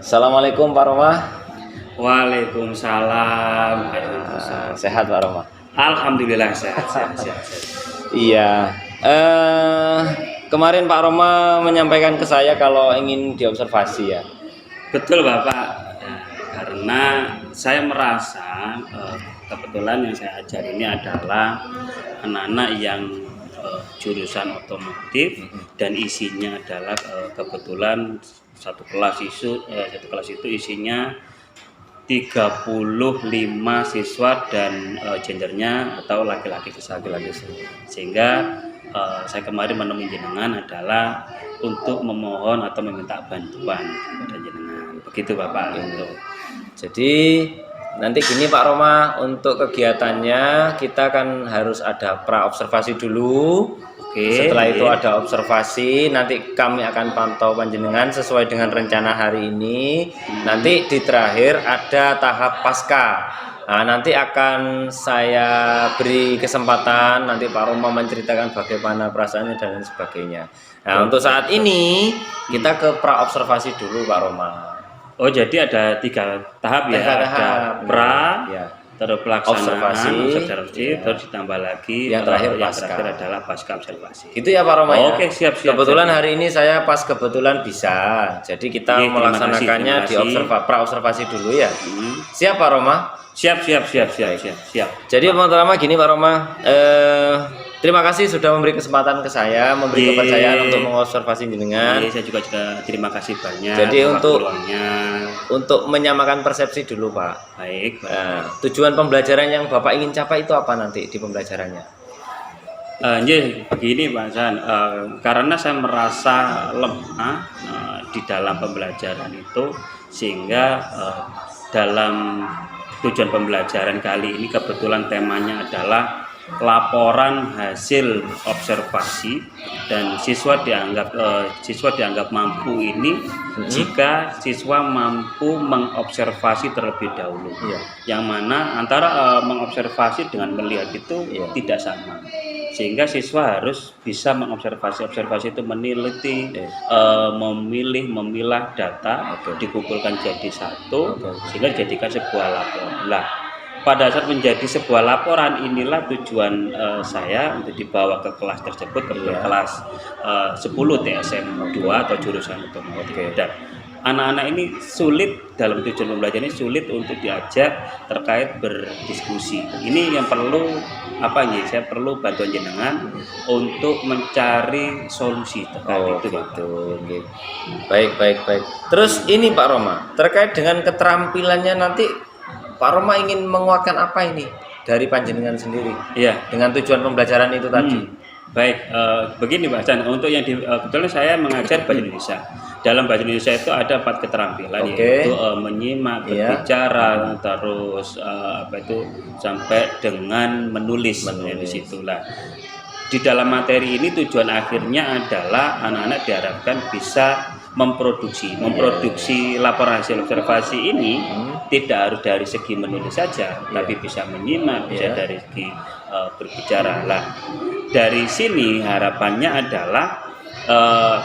Assalamualaikum Pak Roma. Waalaikumsalam. Waalaikumsalam. Sehat Pak Roma? Alhamdulillah sehat. Iya. Kemarin Pak Roma menyampaikan ke saya kalau ingin diobservasi ya. Betul Bapak. Karena saya merasa kebetulan yang saya ajar ini adalah anak-anak yang jurusan otomotif dan isinya adalah kebetulan satu kelas itu isinya 35 siswa dan gendernya atau laki-laki sehingga saya kemarin menemui jenengan adalah untuk memohon atau meminta bantuan kepada jenengan. Begitu Bapak. Jadi nanti gini Pak Roma, untuk kegiatannya kita kan harus ada pra observasi dulu. Setelah itu ada observasi, nanti kami akan pantau panjenengan sesuai dengan rencana hari ini. Nanti di terakhir ada tahap pasca. Nah, nanti akan saya beri kesempatan nanti Pak Roma menceritakan bagaimana perasaannya dan lain sebagainya. Nah, untuk saat ini kita ke pra observasi dulu Pak Roma. Oh, jadi ada 3 tahap ya? Ada pra, ya, terus pelaksanaan observasi, terus ditambah lagi yang terakhir adalah pasca observasi. Gitu ya Pak Roma ya? Oke, siap. Kebetulan hari ini saya pas kebetulan bisa, jadi kita melaksanakannya di pra observasi dulu ya. Siap Pak Roma? Siap. Jadi pertama gini Pak Roma, terima kasih sudah memberi kesempatan ke saya, memberi kepercayaan untuk mengobservasi jenengan. Saya juga terima kasih banyak. Jadi untuk menyamakan persepsi dulu Pak. Baik. Tujuan pembelajaran yang Bapak ingin capai itu apa nanti di pembelajarannya? Begini Pak Hasan, karena saya merasa lemah di dalam pembelajaran itu, sehingga dalam tujuan pembelajaran kali ini kebetulan temanya adalah laporan hasil observasi, dan siswa dianggap mampu ini jika siswa mampu mengobservasi terlebih dahulu. Yang mana antara mengobservasi dengan melihat itu tidak sama, sehingga siswa harus bisa mengobservasi itu meneliti, memilah data, dikumpulkan jadi satu, sehingga dijadikan sebuah laporan. Pada saat menjadi sebuah laporan inilah tujuan saya untuk dibawa ke kelas tersebut, ke kelas 10 TSM 2 atau jurusan otomotif. Dan anak-anak ini sulit dalam tujuan pembelajaran ini, sulit untuk diajak terkait berdiskusi. Ini yang perlu saya perlu bantuan jenengan untuk mencari solusi terkait itu. Baik. Terus ini Pak Roma, terkait dengan keterampilannya nanti Pak Roma ingin menguatkan apa ini dari panjenengan sendiri? Iya, dengan tujuan pembelajaran itu tadi. Baik, begini Pak Chan, untuk yang kebetulan saya mengajar bahasa Indonesia. Dalam bahasa Indonesia itu ada 4 keterampilan, yaitu menyimak, berbicara, terus sampai dengan menulis. Di situlah. Di dalam materi ini tujuan akhirnya adalah anak-anak diharapkan bisa memproduksi laporan hasil observasi ini tidak harus dari segi menulis saja, tapi bisa menyimak, bisa dari segi berbicara. Dari sini harapannya adalah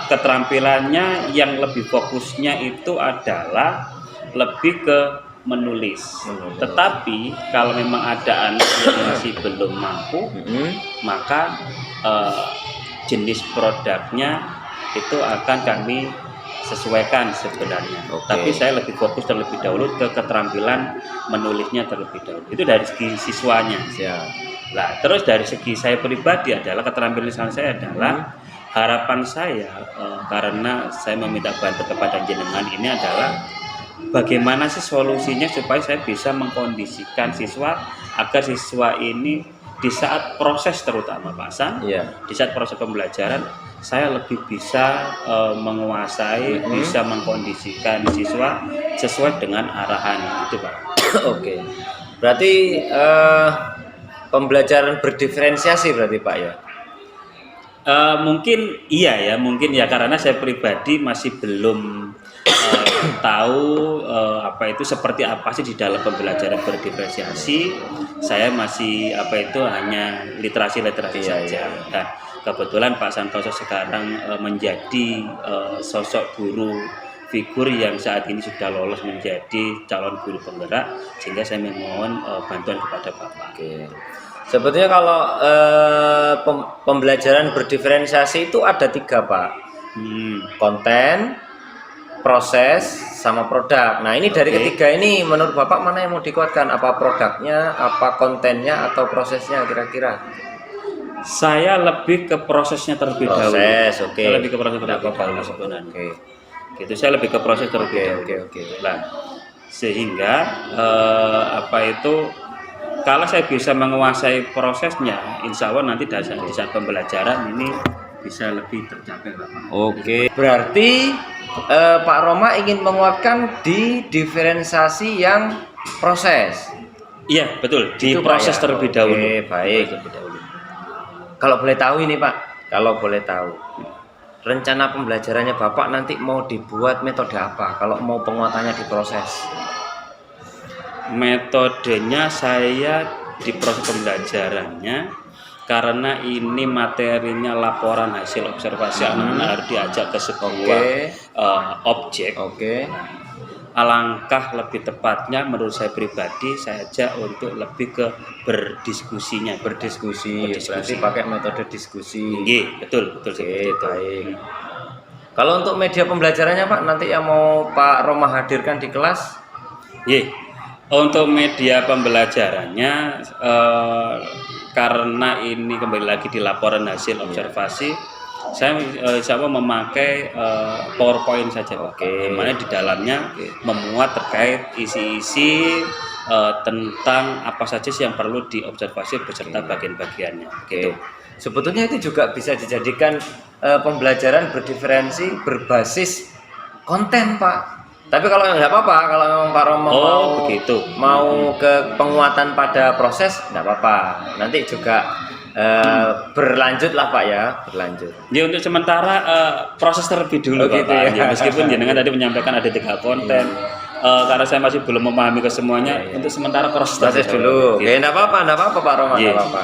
keterampilannya yang lebih fokusnya itu adalah lebih ke menulis. Tetapi kalau memang ada anak yang masih belum mampu, maka jenis produknya itu akan kami sesuaikan sebenarnya. Tapi saya lebih fokus terlebih dahulu ke keterampilan menulisnya terlebih dahulu. Itu dari segi siswanya. Terus dari segi saya pribadi adalah keterampilan saya adalah harapan saya, karena saya meminta bantuan kepada jenengan ini adalah bagaimana sih solusinya supaya saya bisa mengkondisikan siswa agar siswa ini di saat proses, terutama Pak San, di saat proses pembelajaran saya lebih bisa menguasai, bisa mengkondisikan siswa sesuai dengan arahan itu Pak. Berarti pembelajaran berdiferensiasi berarti Pak ya? Mungkin iya ya, karena saya pribadi masih belum tahu seperti apa sih di dalam pembelajaran berdiferensiasi. Saya masih hanya literasi saja. Nah, kebetulan Pak Santoso sekarang menjadi sosok guru figur yang saat ini sudah lolos menjadi calon guru penggerak, sehingga saya memohon bantuan kepada Bapak. Oke. Sebetulnya kalau pembelajaran berdiferensiasi itu ada 3 Pak. Konten, proses, sama produk. Nah ini dari ketiga ini menurut Bapak mana yang mau dikuatkan? Apa produknya, apa kontennya, atau prosesnya kira-kira? Saya lebih ke prosesnya terlebih dahulu. Proses, oke. Saya lebih ke proses terlebih dahulu sebenarnya. Oke. Gitu, saya lebih ke proses terlebih dahulu. Oke. Nah, sehingga kalau saya bisa menguasai prosesnya, insya Allah nanti di saat pembelajaran ini bisa lebih tercapai, Bapak. Oke. Berarti Pak Roma ingin menguatkan di diferensiasi yang proses. Iya, betul. Di Itu, proses Pak, ya? terlebih Oke, dahulu. baik. Terlebih dahulu. Kalau boleh tahu ini Pak, kalau boleh tahu, rencana pembelajarannya Bapak nanti mau dibuat metode apa? Kalau mau penguatannya di proses? Metodenya saya di proses pembelajarannya, karena ini materinya laporan hasil observasi, anak-anak harus diajak ke sebuah objek. Oke. Alangkah lebih tepatnya menurut saya pribadi, saya ajak untuk lebih ke berdiskusinya. Berdiskusi. Berarti pakai metode diskusi. Iya, betul Oke, seperti itu. baik. Kalau untuk media pembelajarannya Pak, nanti yang mau Pak Roma hadirkan di kelas? Iya. Untuk media pembelajarannya, karena ini kembali lagi di laporan hasil observasi, saya insya Allah memakai PowerPoint saja, Pak. Yang mana di dalamnya memuat terkait isi-isi tentang apa saja sih yang perlu diobservasi beserta bagian-bagiannya. Gitu. Sebetulnya itu juga bisa dijadikan pembelajaran berdiferensi berbasis konten, Pak. Tapi kalau nggak apa-apa, kalau memang Pak Romo mau ke penguatan pada proses, nggak apa-apa. Nanti juga berlanjut lah Pak ya, berlanjut. Ya untuk sementara proses terlebih dulu Pak. Gitu, ya. Meskipun jenengan tadi menyampaikan ada 3 konten, karena saya masih belum memahami kesemuanya, untuk sementara proses dulu. Gitu. Oke, nggak apa-apa Pak Romo, nggak apa-apa.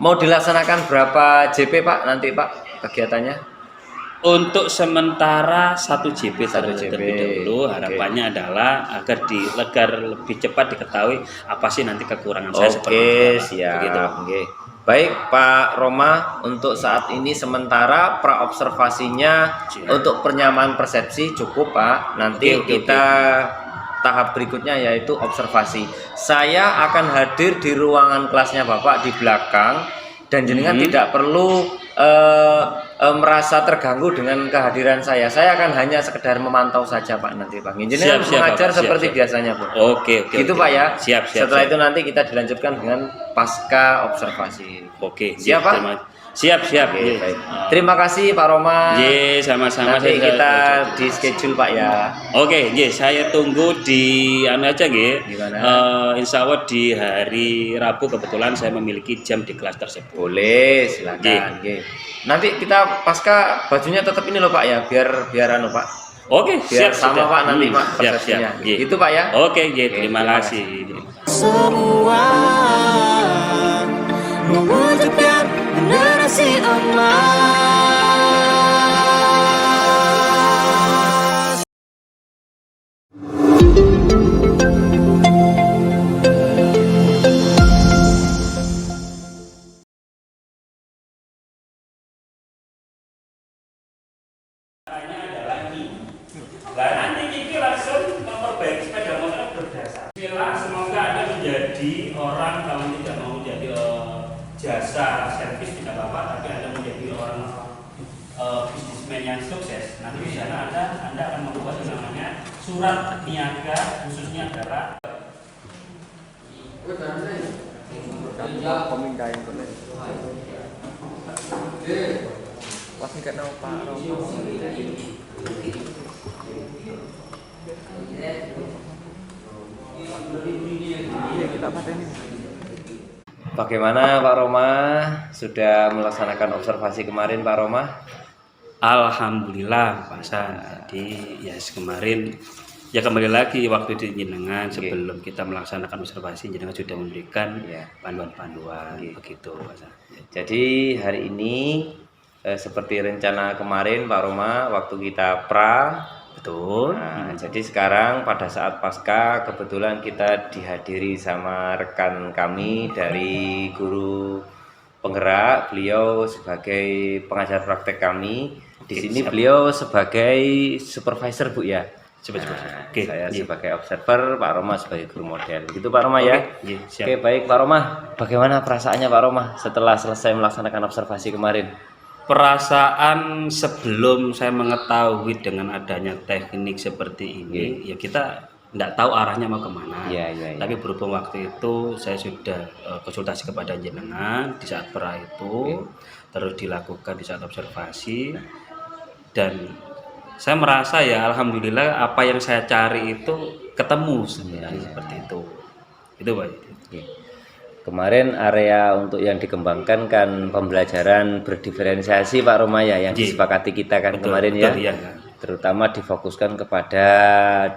Mau dilaksanakan berapa JP Pak nanti Pak kegiatannya? Untuk sementara 1 JP terlebih dahulu, harapannya adalah agar lebih cepat diketahui apa sih nanti kekurangan saya seperti apa. Siap. Begitu. Oke. Baik Pak Roma, untuk saat ini sementara praobservasinya untuk penyamaan persepsi cukup Pak. Nanti kita tahap berikutnya yaitu observasi. Saya akan hadir di ruangan kelasnya Bapak di belakang, dan jenengan tidak perlu merasa terganggu dengan kehadiran saya. Saya akan hanya sekedar memantau saja Pak nanti Pak. Jenengan mengajar seperti biasanya Pak. Oke. Gitu Pak ya. Siap. Setelah itu nanti kita dilanjutkan dengan pasca observasi. Oke. Siap Pak? Siap. Oke, baik. Terima kasih Pak Roma. Sama-sama. Nanti kita di schedule Pak ya. Oke, saya tunggu di aja insya Allah di hari Rabu kebetulan saya memiliki jam di kelas tersebut. Boleh, silakan. Nanti kita pasca bajunya tetap ini loh Pak ya, biar anu Pak. Oke, biar sama Pak nanti Pak persepsinya. Itu Pak ya. Oke, terima kasih. Semua mewujudkan generasi emas. Nanti Kiki langsung memperbaiki sepeda motor berdasar. Semoga Anda menjadi orang, kalau tidak mau jadi jasa servis tidak apa-apa, tapi Anda menjadi orang bisnismen yang sukses. Nanti di sana Anda akan membuat yang namanya surat niaga, khususnya adalah Bagaimana Pak Roma? Sudah melaksanakan observasi kemarin Pak Roma? Alhamdulillah Pak San. Jadi kemarin kembali lagi waktu di jenengan sebelum kita melaksanakan observasi, jenengan sudah memberikan panduan-panduan begitu Pak San. Jadi hari ini seperti rencana kemarin Pak Roma, waktu kita Betul. Nah, jadi sekarang pada saat pasca kebetulan kita dihadiri sama rekan kami dari guru penggerak, beliau sebagai pengajar praktek kami. Di Oke, sini siap. beliau sebagai supervisor, Bu ya. Coba. Nah, Oke, saya iya. sebagai observer, Pak Roma sebagai guru model. Gitu Pak Roma ya. Oke, iya, siap. Oke, baik Pak Roma. Bagaimana perasaannya Pak Roma setelah selesai melaksanakan observasi kemarin? Perasaan sebelum saya mengetahui dengan adanya teknik seperti ini, ya kita nggak tahu arahnya mau kemana. Iya. Tapi berhubung waktu itu saya sudah konsultasi kepada jenengan di saat pra itu, terus dilakukan di saat observasi, dan saya merasa ya alhamdulillah apa yang saya cari itu ketemu sebenarnya seperti itu. Itu Pak. Oke. Kemarin area untuk yang dikembangkan kan pembelajaran berdiferensiasi Pak Roma ya, yang Iya. disepakati kita kan Betul, kemarin betul, ya. iya. Terutama difokuskan kepada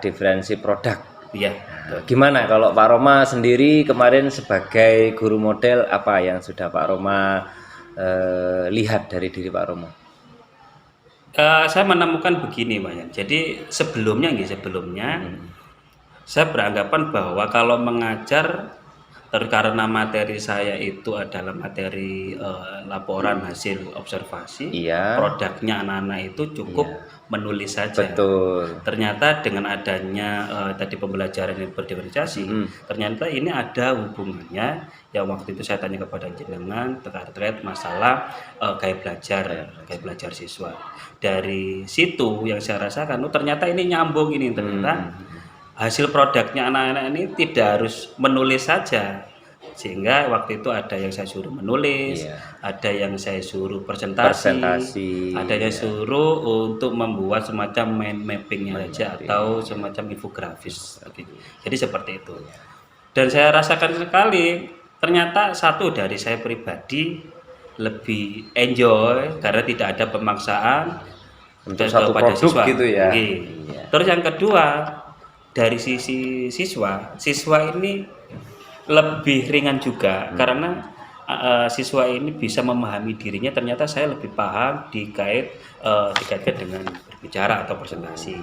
diferensi produk. Iya. Nah, gimana kalau Pak Roma sendiri kemarin sebagai guru model, apa yang sudah Pak Roma lihat dari diri Pak Roma? Saya menemukan begini Pak Yan. Jadi sebelumnya saya beranggapan bahwa kalau mengajar karena materi saya itu adalah materi laporan hasil observasi, Iya. produknya anak-anak itu cukup menulis saja. Betul. Ternyata dengan adanya tadi pembelajaran yang berdiferensiasi, ternyata ini ada hubungannya. Yang waktu itu saya tanya kepada jenengan terkait masalah gaya belajar siswa. Dari situ yang saya rasakan, ternyata ini nyambung ini ternyata. Hasil produknya anak-anak ini tidak harus menulis saja, sehingga waktu itu ada yang saya suruh menulis, ada yang saya suruh presentasi, ada yang suruh untuk membuat semacam mind mappingnya saja atau semacam infografis. Jadi seperti itu. Dan saya rasakan sekali, ternyata satu dari saya pribadi lebih enjoy karena tidak ada pemaksaan Untuk satu produk gitu ya. Iya. Terus yang kedua, dari sisi siswa ini lebih ringan juga karena siswa ini bisa memahami dirinya. Ternyata saya lebih paham dikaitkan dengan berbicara atau presentasi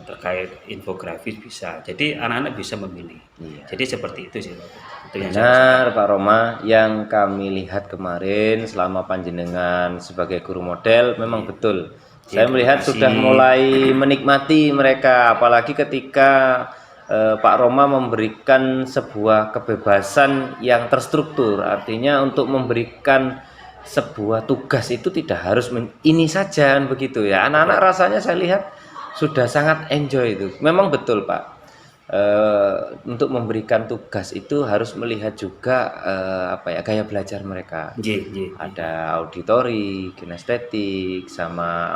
terkait infografis bisa. Jadi anak-anak bisa memilih. Jadi seperti itu sih Pak. Itu yang saya Benar Pak Roma, yang kami lihat kemarin selama panjenengan sebagai guru model memang betul. Saya melihat sudah mulai menikmati mereka, apalagi ketika Pak Roma memberikan sebuah kebebasan yang terstruktur. Artinya untuk memberikan sebuah tugas itu tidak harus ini saja begitu ya. Anak-anak rasanya saya lihat sudah sangat enjoy itu. Memang betul Pak. Untuk memberikan tugas itu harus melihat juga gaya belajar mereka. Ada auditori, kinestetik, sama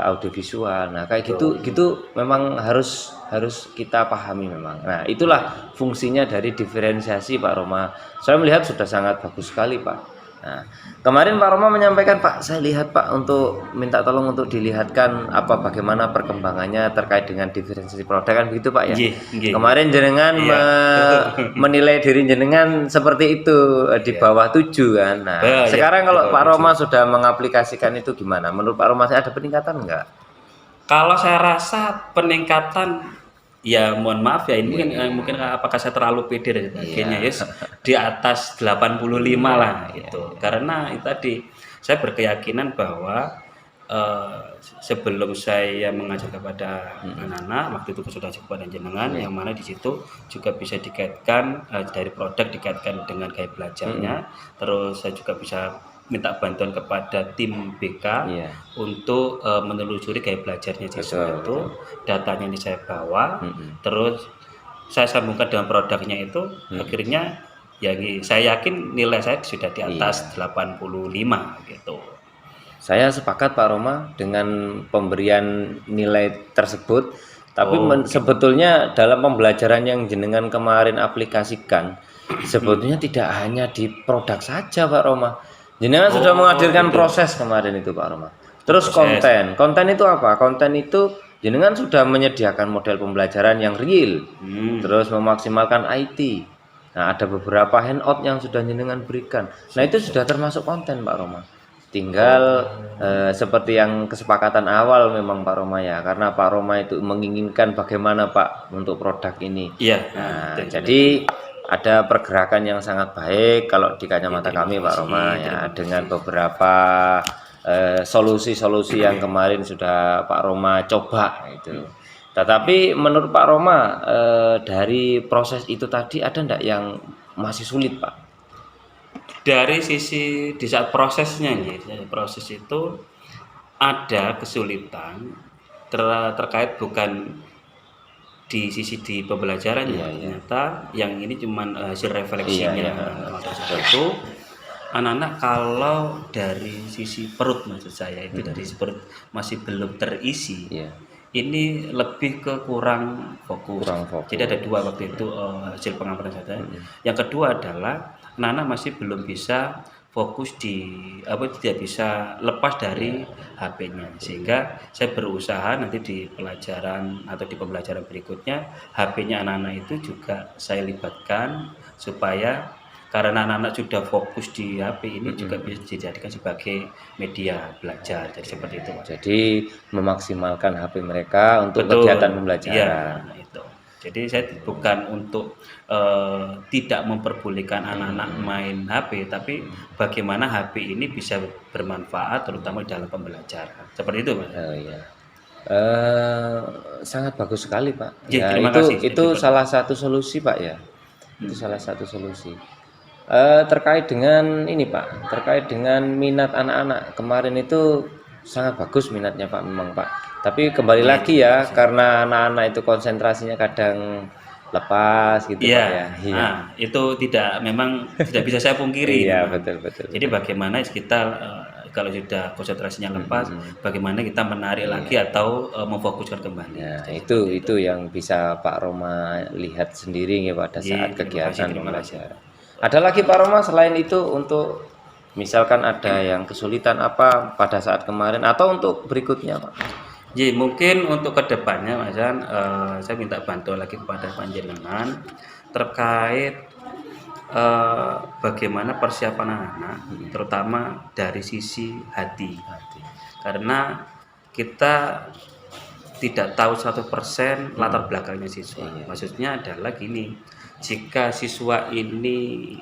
audiovisual. Nah kayak gitu memang harus kita pahami memang. Nah itulah fungsinya dari diferensiasi Pak Roma. Saya melihat sudah sangat bagus sekali Pak. Nah, kemarin Pak Roma menyampaikan Pak, saya lihat Pak untuk minta tolong untuk dilihatkan bagaimana perkembangannya terkait dengan diferensiasi produk kan begitu Pak ya. Kemarin jenengan menilai diri jenengan seperti itu di bawah 7 kan. Nah, sekarang kalau Pak Roma sudah mengaplikasikan itu gimana? Menurut Pak Roma ada peningkatan enggak? Kalau saya rasa peningkatan, ya mohon maaf ya, ini mungkin apakah saya terlalu pede dan sebagainya, di atas 85 lah itu. Karena itu tadi saya berkeyakinan bahwa sebelum saya mengajar kepada anak-anak, waktu itu konsultasi kepada jenengan, yang mana di situ juga bisa dikaitkan dari produk dikaitkan dengan gaya belajarnya. Terus saya juga bisa minta bantuan kepada tim BK untuk menelusuri gaya belajarnya siswa itu, datanya ini saya bawa, terus saya sambungkan dengan produknya itu, akhirnya ya saya yakin nilai saya sudah di atas 85 gitu. Saya sepakat Pak Roma dengan pemberian nilai tersebut, tapi sebetulnya dalam pembelajaran yang jenengan kemarin aplikasikan, sebetulnya tidak hanya di produk saja Pak Roma. Jenengan sudah menghadirkan proses kemarin itu Pak Roma. Terus konten itu apa? Konten itu jenengan sudah menyediakan model pembelajaran yang real, terus memaksimalkan IT. Nah ada beberapa handout yang sudah jenengan berikan. Nah itu sudah termasuk konten Pak Roma. Tinggal seperti yang kesepakatan awal memang Pak Roma ya, karena Pak Roma itu menginginkan bagaimana Pak untuk produk ini. Iya. Nah, itu. jadi ada pergerakan yang sangat baik kalau di kacamata Terima kami Pak kasih, Roma ya, terima dengan beberapa solusi-solusi yang kemarin sudah Pak Roma coba itu. Tetapi menurut Pak Roma dari proses itu tadi ada enggak yang masih sulit Pak? Dari sisi di saat prosesnya nih, dari proses itu ada kesulitan terkait bukan di sisi di pembelajarannya. Iya, iya. Ternyata yang ini cuman hasil refleksinya Iya, iya. anak-anak tersebut itu anak-anak kalau dari sisi perut maksud saya itu dari sisi perut masih belum terisi. Iya. Ini lebih ke kurang fokus. Kurang fokus. Jadi ada dua waktu itu hasil pengamatan saya. Yang kedua adalah anak-anak masih belum bisa fokus tidak bisa lepas dari HP-nya, sehingga saya berusaha nanti di pelajaran atau di pembelajaran berikutnya HP-nya anak-anak itu juga saya libatkan supaya karena anak-anak sudah fokus di HP ini juga bisa dijadikan sebagai media belajar, jadi seperti itu Pak. Jadi memaksimalkan HP mereka untuk Betul. kegiatan pembelajaran. Iya, itu. Jadi saya bukan untuk tidak memperbolehkan anak-anak main HP, tapi bagaimana HP ini bisa bermanfaat terutama dalam pembelajaran. Seperti itu, Pak. Oh iya. Sangat bagus sekali Pak. Ya, Ya, terima itu kasih. itu salah satu solusi Pak ya. Itu salah satu solusi. Terkait dengan ini Pak, terkait dengan minat anak-anak kemarin itu sangat bagus minatnya Pak memang Pak. Tapi kembali lagi ya, karena anak-anak itu konsentrasinya kadang lepas gitu Iya. Pak ya. Iya. Nah, itu memang tidak bisa saya pungkiri. Iya, memang. betul. Jadi bagaimana kita kalau sudah konsentrasinya lepas, bagaimana kita menarik lagi atau memfokuskan kembali. Ya, Jadi itu yang bisa Pak Roma lihat sendiri ya pada Iya, saat terima kegiatan kasih, terima kasih. pembelajaran. Ada lagi Pak Roma selain itu untuk misalkan ada yang kesulitan apa pada saat kemarin atau untuk berikutnya Pak? Jadi mungkin untuk kedepannya Mas Jan, saya minta bantuan lagi kepada panjenengan terkait bagaimana persiapan anak-anak, terutama dari sisi hati. Karena kita tidak tahu 100% latar belakangnya siswa. Maksudnya adalah gini, jika siswa ini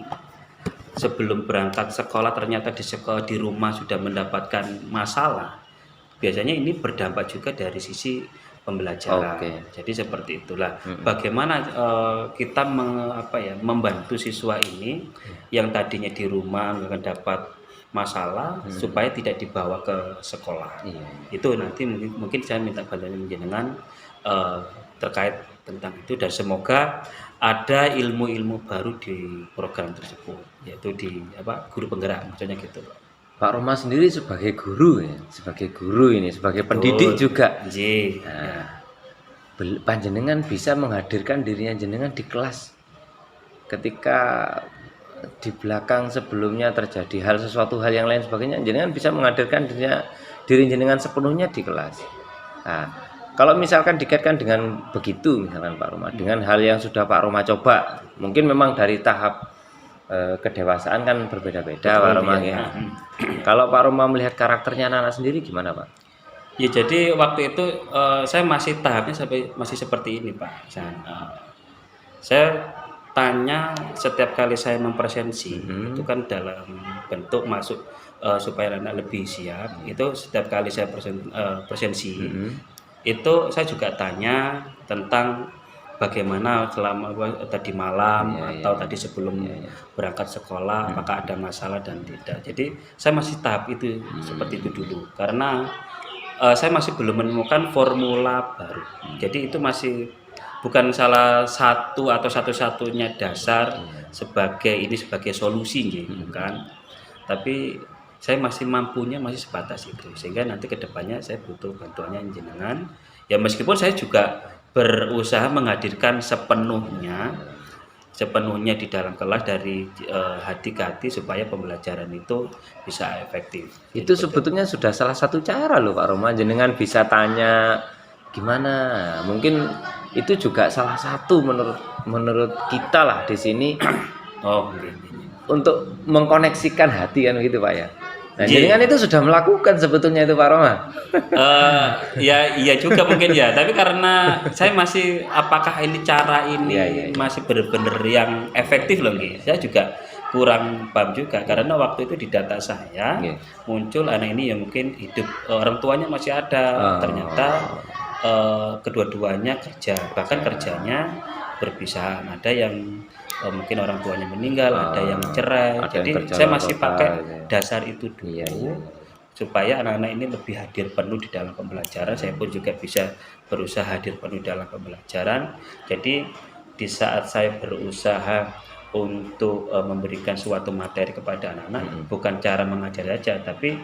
sebelum berangkat sekolah ternyata di rumah sudah mendapatkan masalah, biasanya ini berdampak juga dari sisi pembelajaran. Oke. Jadi seperti itulah. Bagaimana kita membantu siswa ini yang tadinya di rumah nggak dapat masalah supaya tidak dibawa ke sekolah. Iya. Itu nanti mungkin saya minta bantuan jenengan terkait tentang itu, dan semoga ada ilmu-ilmu baru di program tersebut, yaitu di guru penggerak, maksudnya gitu. Pak Roma sendiri sebagai guru ya, sebagai guru ini, sebagai pendidik juga. J. Nah, panjenengan bisa menghadirkan dirinya jenengan di kelas ketika di belakang sebelumnya terjadi sesuatu hal yang lain sebagainya, jenengan bisa menghadirkan diri jenengan sepenuhnya di kelas. Nah, kalau misalkan dikaitkan dengan begitu misalkan Pak Roma, dengan hal yang sudah Pak Roma coba, mungkin memang dari tahap kedewasaan kan berbeda-beda Pak Roma ya. Kalau Pak Roma melihat karakternya anak-anak sendiri gimana Pak? Ya, jadi waktu itu saya masih tahapnya masih seperti ini Pak. Saya tanya setiap kali saya mempresensi, itu kan dalam bentuk masuk supaya anak lebih siap. Itu setiap kali saya presensi, itu saya juga tanya tentang bagaimana selama tadi malam atau tadi sebelum berangkat sekolah, apakah ada masalah dan tidak. Jadi saya masih tahap itu seperti itu dulu, karena saya masih belum menemukan formula baru. Jadi itu masih bukan salah satu atau satu-satunya dasar sebagai solusi gitu kan. Tapi saya masih masih sebatas itu, sehingga nanti kedepannya saya butuh bantuannya jenengan. Ya meskipun saya juga berusaha menghadirkan sepenuhnya di dalam kelas dari hati ke hati supaya pembelajaran itu bisa efektif. Itu sebetulnya sudah salah satu cara loh Pak Roma, jenengan bisa tanya gimana. Mungkin itu juga salah satu menurut kita lah di sini Oh, untuk mengkoneksikan hati kan gitu Pak ya. Nah, jenengan itu sudah melakukan sebetulnya itu Pak Roma. Ya iya juga mungkin ya, tapi karena saya masih apakah ini cara ini Iya. masih benar-benar yang efektif loh nggih. Saya juga kurang paham juga karena waktu itu di data saya Iya. muncul anak ini yang mungkin hidup orang tuanya masih ada, ternyata kedua-duanya kerja, bahkan kerjanya berpisahan. Ada yang mungkin orang tuanya meninggal, ada yang cerai. ada yang Jadi kerja saya luar masih kota, pakai ya. dasar itu dulu. Iya. Supaya anak-anak ini lebih hadir penuh di dalam pembelajaran. Saya pun juga bisa berusaha hadir penuh dalam pembelajaran. Jadi di saat saya berusaha untuk memberikan suatu materi kepada anak-anak, bukan cara mengajar saja, tapi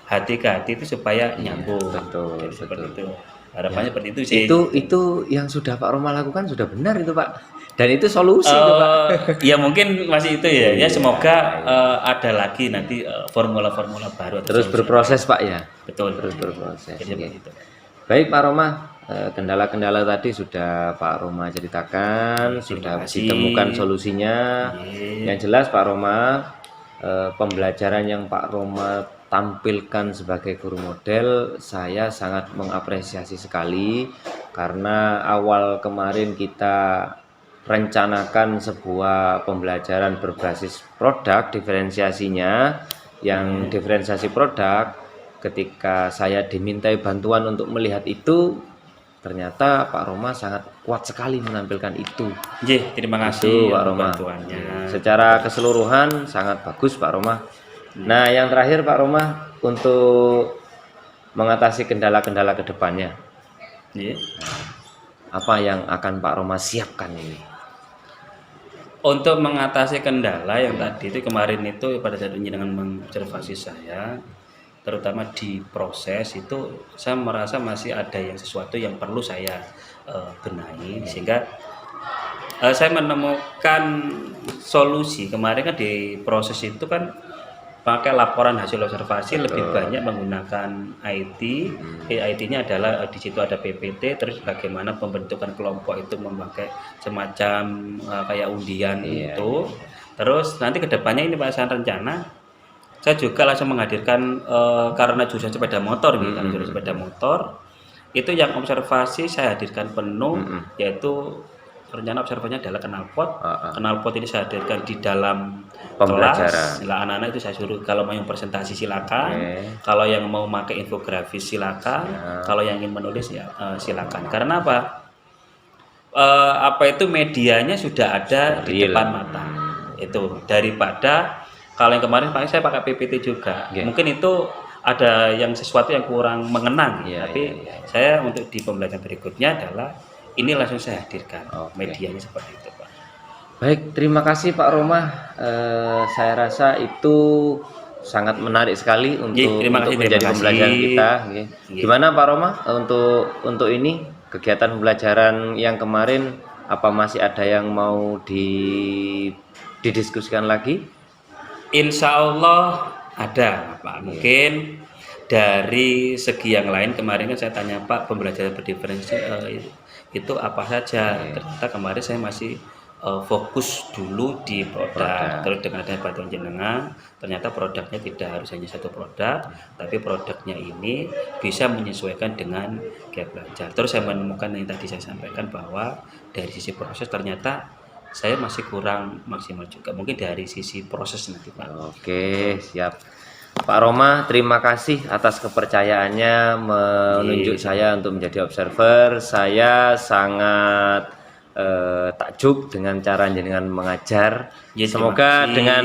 hati ke hati itu supaya nyambung. betul, Jadi seperti betul. itu. Harapannya seperti itu sih. Itu yang sudah Pak Roma lakukan sudah benar itu Pak. Dan itu solusi itu Pak. Ya mungkin masih itu ya. Ya semoga ada lagi nanti formula-formula baru. atau Terus solusi. berproses Pak ya. Betul. Terus berproses. Jadi Oke. seperti itu. Baik Pak Roma, kendala-kendala tadi sudah Pak Roma ceritakan, sudah kasih. ditemukan solusinya. Iya. Yang jelas Pak Roma, pembelajaran yang Pak Roma tampilkan sebagai guru model, saya sangat mengapresiasi sekali karena awal kemarin kita rencanakan sebuah pembelajaran berbasis produk diferensiasinya, yang diferensiasi produk. Ketika saya dimintai bantuan untuk melihat itu, ternyata Pak Roma sangat kuat sekali menampilkan itu. Ye, terima Itu kasih Pak atas Roma. bantuannya. Secara keseluruhan sangat bagus Pak Roma. Nah, yang terakhir Pak Roma, untuk mengatasi kendala-kendala ke depannya, Ye. apa yang akan Pak Roma siapkan ini? Untuk mengatasi kendala yang tadi itu kemarin itu pada saat ini dengan mengobservasi saya, terutama di proses itu saya merasa masih ada yang sesuatu yang perlu saya benahi, sehingga saya menemukan solusi. Kemarin kan di proses itu kan pakai laporan hasil observasi lebih banyak menggunakan IT. IT-nya adalah di situ ada PPT, terus bagaimana pembentukan kelompok itu memakai semacam kayak undian itu. Terus nanti kedepannya ini Pak saya rencana saya juga langsung menghadirkan karena jurusan sepeda motor gitu, karena jurusan sepeda motor itu yang observasi saya hadirkan penuh, yaitu rencana observasinya adalah knalpot. Knalpot ini saya hadirkan di dalam kelas. Nah, anak-anak itu saya suruh kalau mau yang presentasi silakan, kalau yang mau pakai infografis silakan, kalau yang ingin menulis ya silakan. Karena apa? Apa itu medianya sudah ada di depan mata. Itu daripada kalau yang kemarin saya pakai PPT juga. Mungkin itu ada yang sesuatu yang kurang mengenang, tapi saya untuk di pembelajaran berikutnya adalah ini langsung saya hadirkan medianya seperti itu Pak. Baik, terima kasih Pak Roma. Saya rasa itu sangat menarik sekali untuk menjadi pembelajaran kita. Gimana Pak Roma untuk ini kegiatan pembelajaran yang kemarin, apa masih ada yang mau didiskusikan lagi? Insya Allah ada Pak. Mungkin dari segi yang lain kemarin kan saya tanya Pak pembelajaran berdiferensi itu apa saja. Ternyata kemarin saya masih fokus dulu di produk. Terus dengan adanya bantuan jenengan, ternyata produknya tidak harus hanya satu produk, tapi produknya ini bisa menyesuaikan dengan gaya belajar. Terus saya menemukan yang tadi saya sampaikan bahwa dari sisi proses ternyata saya masih kurang maksimal juga. Mungkin dari sisi proses nanti Pak. Oke, siap. Pak Roma, terima kasih atas kepercayaannya menunjuk saya untuk menjadi observer. Saya sangat takjub dengan cara jenengan mengajar. Semoga dengan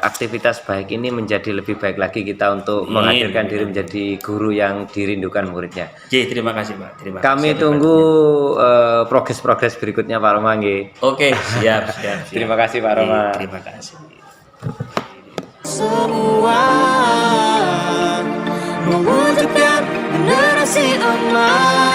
aktivitas baik ini menjadi lebih baik lagi kita untuk menghadirkan diri menjadi guru yang dirindukan muridnya. Terima kasih Pak. Terima Kami tunggu progres-progres berikutnya Pak Roma. Oke, siap. Terima kasih Pak Roma. Terima kasih. Semua mewujudkan generasi emas.